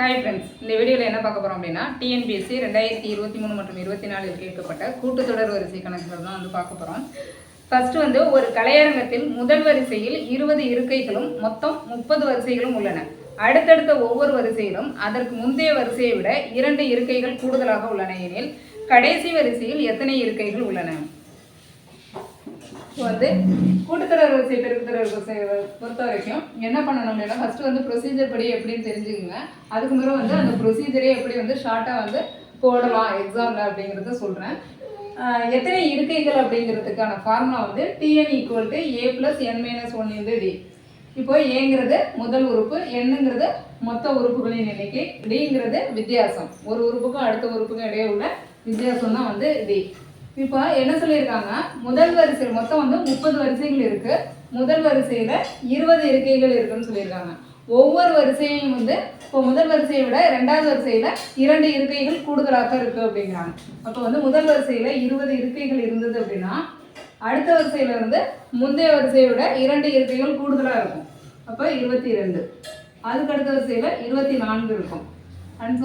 Hi friends, இந்த வீடியோவில் என்ன பார்க்க போகிறோம் அப்படின்னா டிஎன்பிஎஸ்சி 2023 மற்றும் 24 கேட்கப்பட்ட கூட்டுத்தொடர் வரிசை கணக்குகள் தான் பார்க்க போகிறோம். ஃபர்ஸ்ட் ஒரு கலையரங்கத்தில் முதல் வரிசையில் 20 இருக்கைகளும் மொத்தம் 30 வரிசைகளும் உள்ளன. அடுத்தடுத்த ஒவ்வொரு வரிசையிலும் அதற்கு முந்தைய வரிசையை விட 2 இருக்கைகள் கூடுதலாக உள்ளன எனில் கடைசி வரிசையில் எத்தனை இருக்கைகள் உள்ளன? கூட்டுத்தொடர் வரிசை பெருக்குத்தொடர் வரிசையை பொறுத்த வரைக்கும் என்ன பண்ணணும் அப்படின்னா ஃபர்ஸ்ட் ப்ரொசீஜர் படி எப்படின்னு தெரிஞ்சுக்கோங்க. அதுக்கு முறை அந்த ப்ரொசீஜரே எப்படி ஷார்ட்டாக போடலாம் எக்ஸாமில் அப்படிங்கிறத சொல்கிறேன். எத்தனை இருக்கைகள் அப்படிங்கிறதுக்கான formula TN = A + N - 1 D. இப்போ ஏங்கிறது முதல் உறுப்பு, என்னங்கிறது மொத்த உறுப்புகளின் எண்ணிக்கை, டிங்கிறது வித்தியாசம், ஒரு உறுப்புக்கும் அடுத்த உறுப்புக்கும் இடையே உள்ள வித்தியாசம் தான் டி. இப்போ என்ன சொல்லியிருக்காங்க, முதல் வரிசையில் மொத்தம் 30 வரிசைகள் இருக்கு. முதல் வரிசையில் 20 இருக்கைகள் இருக்குன்னு சொல்லியிருக்காங்க. ஒவ்வொரு வரிசையும் இப்போ முதல் வரிசையை விட ரெண்டாவது வரிசையில் 2 இருக்கைகள் கூடுதலாக இருக்கு அப்படிங்கிறாங்க. அப்போ முதல் வரிசையில் 20 இருக்கைகள் இருந்தது அப்படின்னா அடுத்த வரிசையில முந்தைய வரிசையை விட 2 இருக்கைகள் கூடுதலாக இருக்கும். அப்போ 22. அதுக்கு அடுத்த வரிசையில் 24 இருக்கும். அண்ட்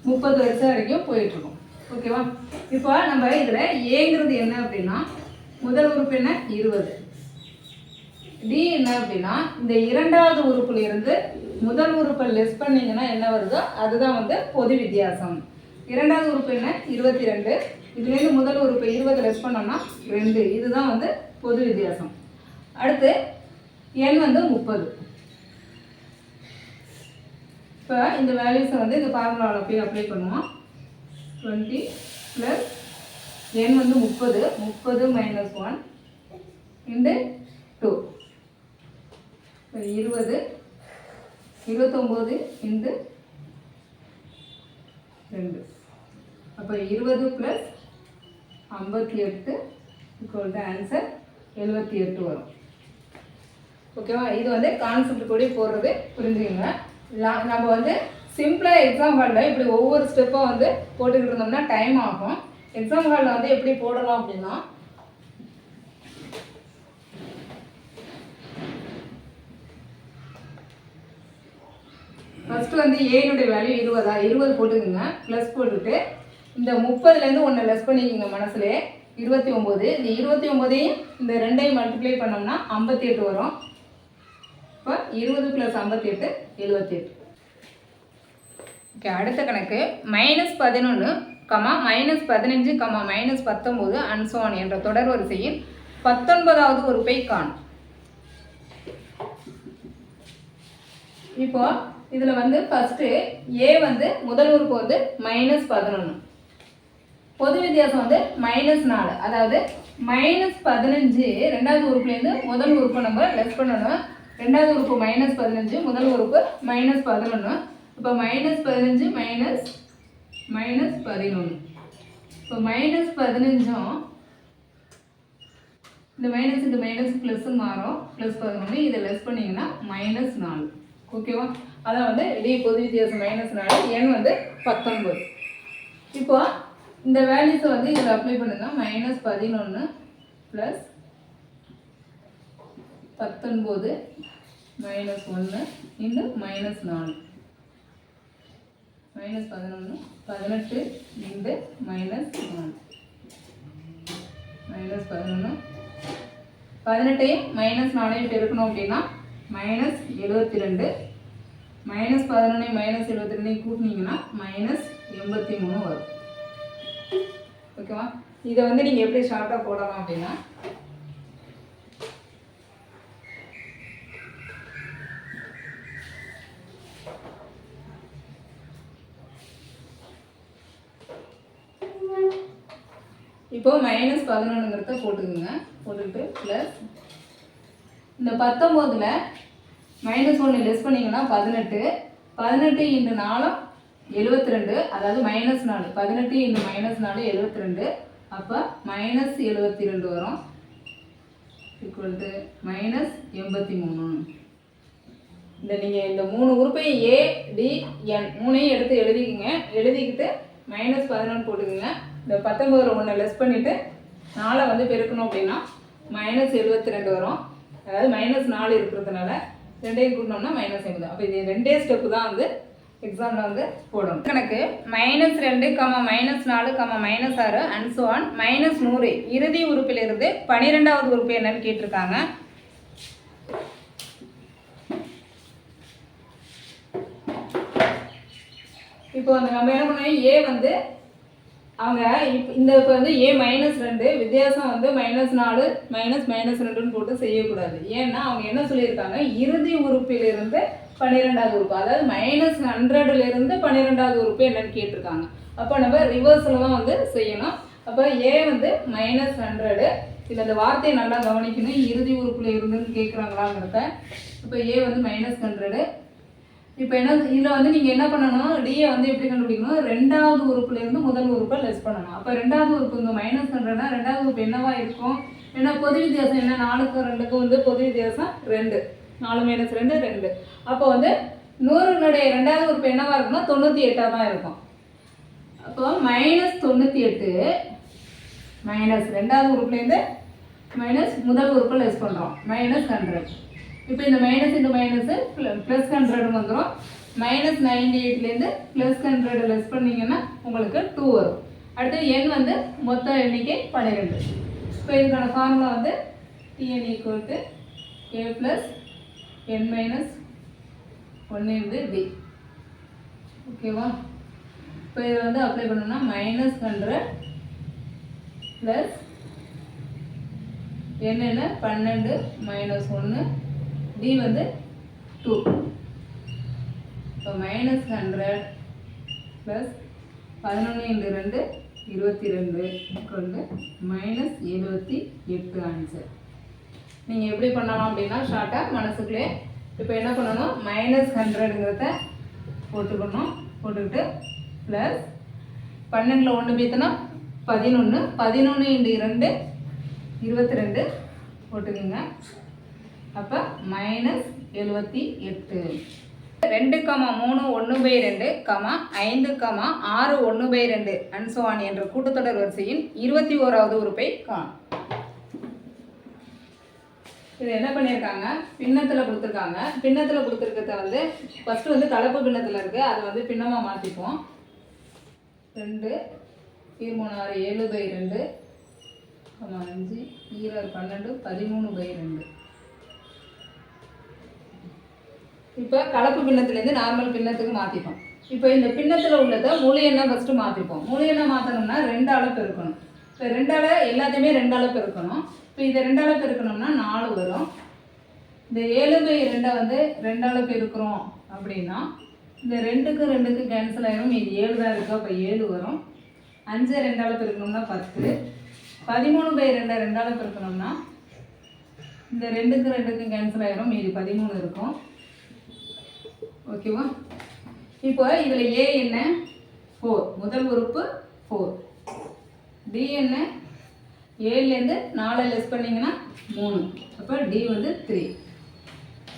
30 வரிசை வரைக்கும் போயிட்டு இருக்கும். ஓகேவா? இப்போ நம்ம இதில் ஏங்கிறது என்ன அப்படின்னா முதல் உறுப்பு என்ன 20, டி என்ன அப்படின்னா இந்த இரண்டாவது உறுப்புல இருந்து முதல் உறுப்பை லெஸ் பண்ணிங்கன்னா என்ன வருதோ அதுதான் பொது வித்தியாசம். இரண்டாவது உறுப்பு என்ன 22, இதுலேருந்து முதல் உறுப்பை 20 லெஸ் பண்ணோம்னா 2, இதுதான் பொது வித்தியாசம். அடுத்து எண் 30. இப்போ இந்த வேல்யூஸை இந்த ஃபார்முலாவில் போய் அப்ளை பண்ணுவோம். 20 + n 30, 30 - 1 × 2, 20, 29 × 2. அப்போ 20 + 58 = ஆன்சர் 78 வரும். ஓகேவா? இது கான்செப்ட் கூட போடுறது புரிஞ்சுக்கோங்க. நம்ம சிம்பிளாக எக்ஸாம் ஹாலில் இப்படி ஒவ்வொரு ஸ்டெப்பாக போட்டுக்கிட்டு இருந்தோம்னா டைம் ஆகும். எக்ஸாம் ஹாலில் எப்படி போடலாம் அப்படின்னா ஃபஸ்ட்டு ஏனுடைய வேல்யூ 20 போட்டுக்குங்க. ப்ளஸ் போட்டுட்டு இந்த 30லேருந்து 1 லெஸ் பண்ணிக்கோங்க மனசுலே 29. இந்த 29ஐயும் இந்த 2ஐயும் மல்டிப்ளை பண்ணோம்னா 58 வரும். இப்போ 20 + 58 78. ஓகே, அடுத்த கணக்கு -11, -15, -19 அண்ட் so on என்ற தொடர் வரிசையில் 19வது உறுப்பை காணும். இப்போ இதில் ஃபஸ்ட்டு ஏ முதல் உறுப்பு -11, பொது வித்தியாசம் -4. அதாவது -15 ரெண்டாவது உறுப்புலேருந்து முதல் உறுப்பை நம்ம லெஸ் பண்ணணும். ரெண்டாவது உறுப்பு -15, முதல் உறுப்பு -11. இப்போ -15 -11. இப்போ -15 இந்த மைனஸ் இந்த மைனஸ் ப்ளஸ் மாறும். +11 இதை லெஸ் பண்ணிங்கன்னா -4. ஓகேவா? அதான் டி பொது வித்தியாசம் -4, n 19. இப்போ இந்த வேல்யூஸை இதில் அப்ளை பண்ணுங்க. -11 + 19 -1 × -4, -11 18 × -1 -11. 18ஐயும் -4ஐயும் பெருக்கணும் அப்படின்னா -72, -11ஐயும் -72ஐயும் கூட்டினீங்கன்னா -83 வரும். ஓகேவா? இதை நீங்கள் எப்படி ஷார்ட்டாக போடலாம் அப்படின்னா இப்போ -11ங்கிறத போட்டுக்குங்க. போட்டுக்கிட்டு ப்ளஸ் இந்த 19ல் -1 லெஸ் பண்ணிங்கன்னா 18, 18 × 4 72, அதாவது -4, 18 × -4 72. அப்போ -72 வரும். = -83. நீங்கள் இந்த 3 உறுப்பையும் A, D, N 3ஐயும் எடுத்து எழுதிக்கிங்க. எழுதிக்கிட்டு -11 போட்டுக்குங்க. இந்த 19ல் 1 லெஸ் பண்ணிவிட்டு 4 பெருக்கணும் அப்படின்னா -72 வரும். அதாவது -4 இருக்கிறதுனால 2ஐயும் கூட்டினோம்னா -80. அப்போ இது 2 ஸ்டெப்பு தான் எக்ஸாமில் வந்து போடணும். கணக்கு -2, -4, -6 அண்ட் ஸோ ஆன் -100 இறுதி உறுப்பிலிருந்து 12வது உறுப்பு என்னன்னு கேட்டிருக்காங்க. இப்போ நம்ம என்ன பண்ணோம், ஏ வந்து அவங்க இந்த இப்போ வந்து A -2 வித்தியாசம் வந்து -4 -2ன்னு போட்டு செய்யக்கூடாது. ஏன்னா அவங்க என்ன சொல்லியிருக்காங்க, இறுதி உறுப்பிலிருந்து 12வது உறுப்பு, அதாவது -100லேருந்து 12வது உறுப்பு என்னன்னு கேட்டிருக்காங்க. அப்போ நம்ம ரிவர்ஸில் தான் வந்து செய்யணும். அப்போ A வந்து -100, இதில் அந்த வார்த்தையை நல்லா கவனிக்கணும், இறுதி உறுப்பில் இருந்துன்னு கேட்குறாங்களாங்கிறத. இப்போ A வந்து -100. இப்போ என்ன இதில் வந்து நீங்கள் என்ன பண்ணணும், டியை வந்து எப்படி கண்டுபிடிக்கணும், 2வது உறுப்புலேருந்து முதல் உறுப்பை லெஸ் பண்ணணும். அப்போ 2வது உறுப்பு இங்கே -100னா 2வது உறுப்பு என்னவா இருக்கும், ஏன்னா பொது வித்தியாசம் என்ன, 4க்கும் 2க்கும் வந்து பொது வித்தியாசம் 2, 4 - 2 2. அப்போ வந்து 100னுடைய 2வது உறுப்பு என்னவா இருக்குன்னா 98 தான் இருக்கும். அப்போ -98 -2வது உறுப்புலேருந்து முதல் உறுப்பை லெஸ் பண்ணுறோம், -100. இப்போ இந்த மைனஸ் இன்ட்டு மைனஸு +100 வந்துடும். -98லேருந்து +100 லெஸ் பண்ணிங்கன்னா உங்களுக்கு 2 வரும். அடுத்து n வந்து மொத்த எண்ணிக்கை 12. இப்போ இதுக்கான ஃபார்முலா வந்து Tn = K + n - 1 × D. ஓகேவா? இப்போ இதை வந்து அப்ளை பண்ணோம்னா -100 ப்ளஸ் என்னென்ன 12 - 1 D வந்து 2. இப்போ -100 ப்ளஸ் 11 × 2 22 கொண்டு -78 ஆன்சர். நீங்கள் எப்படி பண்ணலாம் அப்படின்னா ஷார்ட்டாக மனசுக்குள்ளே இப்போ என்ன பண்ணணும், -100ங்கிறத போட்டுக்கணும். போட்டுக்கிட்டு ப்ளஸ் 12ல் 1 பேத்துனா 11 × 2 22 போட்டுக்கோங்க. அப்போ -78 2, 3 1/2, 5, 6 1/2 அண்ட் ஸோ ஆன் என்ற கூட்டுத்தொடர் வரிசையின் 21வது உறுப்பை காணும். இது என்ன பண்ணியிருக்காங்க, பின்னத்தில் கொடுத்துருக்காங்க. பின்னத்தில் கொடுத்துருக்கிறத வந்து ஃபஸ்ட்டு வந்து கலப்பு பின்னத்தில் இருக்குது, அதை வந்து பின்னமாக மாற்றிப்போம். 2 3 6 7/2, 5 6 12 13/2. இப்போ கலப்பு பின்னத்துலேருந்து நார்மல் பின்னத்துக்கு மாற்றிப்போம். இப்போ இந்த பின்னத்தில் உள்ளதை முழு எண்ணாக ஃபஸ்ட்டு மாற்றிப்போம். முழு எண்ணாக மாற்றணும்னா 2ஆல் பெருக்கணும். இப்போ 2ஆல் எல்லாத்தையுமே 2ஆல் பெருக்கணும். இப்போ இதை 2ஆல் பெருக்கணும்னா 4 வரும். இந்த 7/2 வந்து 2ஆல் பெருக்கிறோம் அப்படின்னா இந்த 2க்கு 2க்கு கேன்சல் ஆகிடும், இது 7 தான் இருக்குது, அப்போ 7 வரும். 5 2ஆல் பெருக்கணும்னா 10. 13/2 2ஆல் பெருக்கணும்னா இந்த 2க்கு 2க்கு கேன்சல் ஆகிடும், மீதி 13 இருக்கும். ஓகேவா? இப்போ இதில் A என்ன 4, முதல் உறுப்பு 4. D என்ன 7லேருந்து 4 லெஸ் பண்ணிங்கன்னா 3, அப்போ D வந்து 3.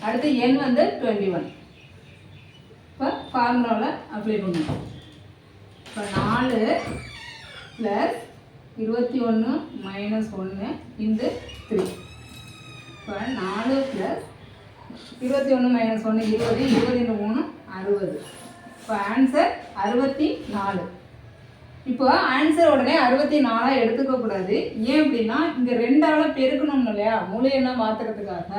அடுத்து N வந்து 21. இப்போ ஃபார்முலாவில் அப்ளை பண்ணுவோம். இப்போ 4 + 21 - 1 × 3. இப்போ 4 + 21 - 1 20, 20 × 3 60. இப்போ ஆன்சர் 64. இப்போ ஆன்சர் உடனே 64 எடுத்துக்கக்கூடாது. ஏன் அப்படின்னா இங்கே 2ஆல் பெருக்கணும் இல்லையா, முழு எண்ணாக மாற்றுறதுக்காக.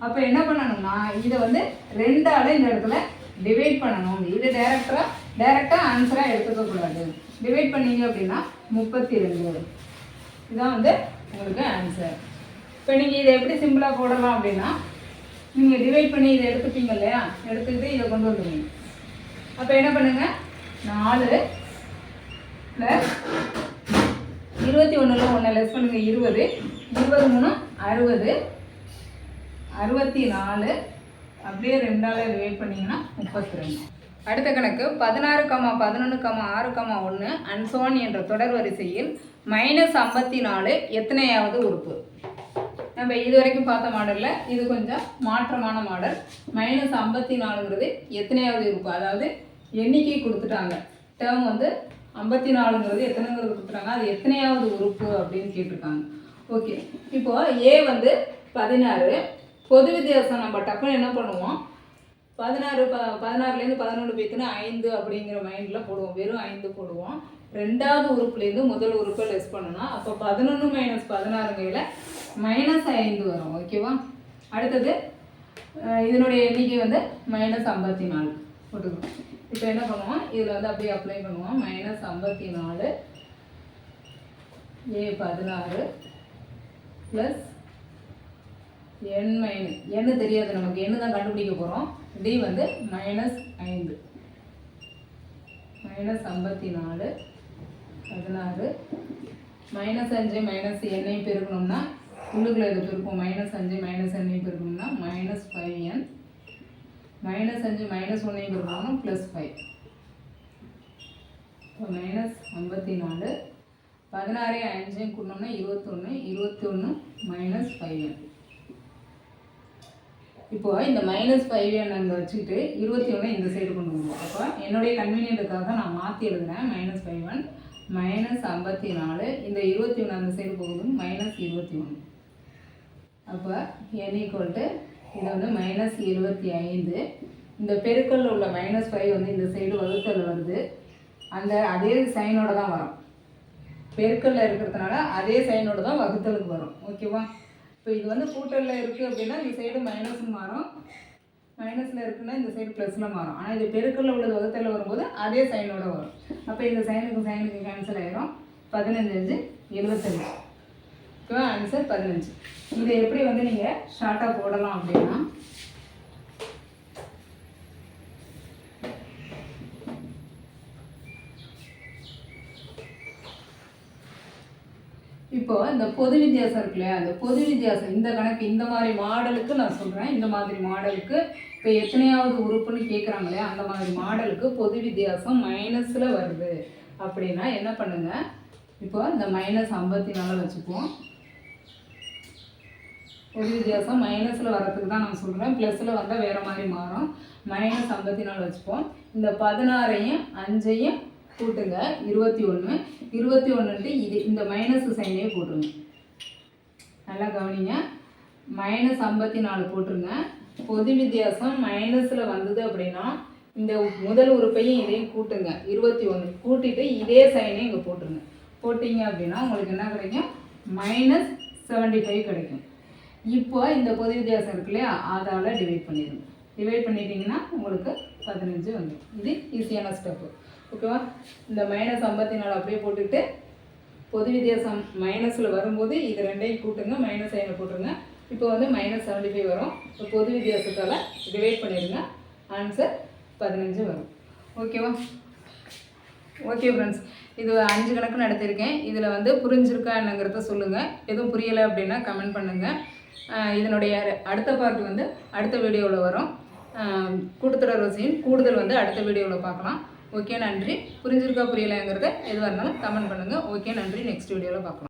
அப்போ என்ன பண்ணணும்னா இதை வந்து 2ஆல் இந்த இடத்துல டிவைட் பண்ணணும். இது டைரெக்டாக ஆன்சராக எடுத்துக்கக்கூடாது. டிவைட் பண்ணீங்க அப்படின்னா 32. இதுதான் வந்து உங்களுக்கு ஆன்சர். இப்போ நீங்கள் இதை எப்படி சிம்பிளாக போடலாம் அப்படின்னா, நீங்கள் டிவைட் பண்ணி இதை எடுத்துப்பீங்க இல்லையா, எடுத்துக்கிட்டு இதை கொண்டு வந்துடுவீங்க. அப்போ என்ன பண்ணுங்கள், 4 + 21ல் 1 லெஸ் பண்ணுங்கள் 20, 20 3 60, 64. அப்படியே 2ஆல் டிவைட் பண்ணிங்கன்னா 32. அடுத்த கணக்கு 16, 11, 6, 1 அண்ட் ஸோ ஆன் என்ற தொடர் வரிசையில் -54 எத்தனையாவது உறுப்பு? நம்ம இது வரைக்கும் பார்த்த மாடலில் இது கொஞ்சம் மாற்றமான மாடல். -54ங்கிறது எத்தனையாவது உறுப்பு, அதாவது எண்ணிக்கை கொடுத்துட்டாங்க. டேர்ம் வந்து 54ங்கிறது எத்தனைங்கிறது கொடுத்துட்டாங்க, அது எத்தனையாவது உறுப்பு அப்படின்னு கேட்டிருக்காங்க. ஓகே, இப்போது A வந்து 16. பொது வித்தியாசம் நம்ம டக்குன்னு என்ன பண்ணுவோம், 16லேருந்து 11 போய்த்துனா 5 அப்படிங்கிற மைண்டில் போடுவோம். வெறும் 5 போடுவோம். ரெண்டாவது உறுப்புலேருந்து முதல் உறுப்பை லெஸ் பண்ணணும். அப்போ 11 - 16ங்கையில் -5 வரும். ஓகேவா? அடுத்தது இதனுடைய எண்ணிக்கை வந்து -54 போட்டுக்கணும். இப்போ என்ன பண்ணுவோம், இதில் வந்து அப்படியே அப்ளை பண்ணுவோம். -54 A16 ப்ளஸ் n தெரியாது நமக்கு, n தான் கண்டுபிடிக்க போகிறோம். D வந்து -5 -54 16 -5 -n பெருக்கணும்னா உள்ளுக்குள்ள இதை பெருக்கும். -5 -n பெருக்கணும்னா -5n -5 -1 பெருக்கணும்னா +5. இப்போ -54 16 5 கூட்டினோம்னா 21 21 -5n. இப்போ இந்த -5n அங்கே வச்சுக்கிட்டு 21 இந்த சைடு கொண்டு வருவோம். அப்போ என்னுடைய கன்வீனியன்ட்டுக்காக நான் மாற்றி எழுதுகிறேன். -5n -54 இந்த 21 அந்த சைடு போகுது -21. அப்போ n = இது வந்து -75. இந்த பெருக்கல்ல உள்ள -5 வந்து இந்த சைடு வகுத்தல் வருது. அதே சைனோட தான் வரும். பெருக்கல்ல இருக்கிறதுனால அதே சைனோட தான் வகுத்தலுக்கு வரும். ஓகேவா? இப்போ இது வந்து கூட்டலில் இருக்குது அப்படின்னா இந்த சைடு மைனஸ்னு மாறும், மைனஸில் இருக்குன்னா இந்த சைடு ப்ளஸில் மாறும். ஆனால் இது பெருக்கல்ல உள்ளது வகுத்தலில் வரும்போது அதே சைனோட வரும். அப்போ இந்த சைனுக்கு கேன்சல் ஆயிரும். 15 75. ஓகேவா? ஆன்சர் 15. இதை எப்படி வந்து நீங்கள் ஷார்ட்டாக போடலாம் அப்படின்னா, இப்போ இந்த பொது வித்தியாசம் இருக்கு இல்லையா, அந்த பொது வித்தியாசம் இந்த கணக்கு இந்த மாதிரி மாடலுக்கு நான் சொல்கிறேன். இந்த மாதிரி மாடலுக்கு இப்போ எத்தனையாவது உறுப்புன்னு கேட்குறாங்க இல்லையா, அந்த மாதிரி மாடலுக்கு பொது வித்தியாசம் மைனஸில் வருது அப்படின்னா என்ன பண்ணுங்க, இப்போ இந்த -54 வச்சுக்குவோம். பொது வித்தியாசம் மைனஸில் வரத்துக்கு தான் நான் சொல்கிறேன். ப்ளஸில் வந்தால் வேறு மாதிரி மாறும். -54 வச்சுப்போம். இந்த 16ஐயும் 5ஐயும் கூட்டுங்க 21. 21ன்ட்டு இது இந்த மைனஸ் சைனே போட்டுருங்க. நல்லா கவனிங்க. -54 போட்டுருங்க. பொது வித்தியாசம் மைனஸில் வந்தது அப்படின்னா இந்த முதல் உறுப்பையும் இதையும் கூட்டுங்க 21. கூட்டிட்டு இதே சைனே இங்கே போட்டுருங்க. போட்டிங்க அப்படின்னா உங்களுக்கு என்ன கிடைக்கும், -75 கிடைக்கும். இப்போ இந்த பொது வித்தியாசம் இருக்கு இல்லையா, அதால் டிவைட் பண்ணிடுங்க. டிவைட் பண்ணிட்டீங்கன்னா உங்களுக்கு 15 வந்துடும். இது ஈஸியான ஸ்டெப்பு. ஓகேவா? இந்த -54 அப்படியே போட்டுக்கிட்டு பொது வித்தியாசம் மைனஸில் வரும்போது இது ரெண்டையும் கூட்டுங்க, -5 போட்டுருங்க. இப்போ வந்து -75 வரும். இப்போ பொது வித்தியாசத்தால் டிவைட் பண்ணிடுங்க. ஆன்சர் 15 வரும். ஓகேவா? ஓகே ஃப்ரெண்ட்ஸ், இது 5 கணக்கு நடத்தியிருக்கேன். இதில் வந்து புரிஞ்சிருக்கா என்னங்கிறத சொல்லுங்கள். எதுவும் புரியலை அப்படின்னா கமெண்ட் பண்ணுங்கள். இதனுடைய அடுத்த பார்ட் வந்து அடுத்த வீடியோவில் வரும். கூட்டுத்தொடர் வரிசையின் கூடுதல் வந்து அடுத்த வீடியோவில் பார்க்கலாம். ஓகே, நன்றி. புரிஞ்சிருக்கா புரியலைங்கிறத எதுவாக இருந்தாலும் கமெண்ட் பண்ணுங்கள். ஓகே, நன்றி. நெக்ஸ்ட் வீடியோவில் பார்க்கலாம்.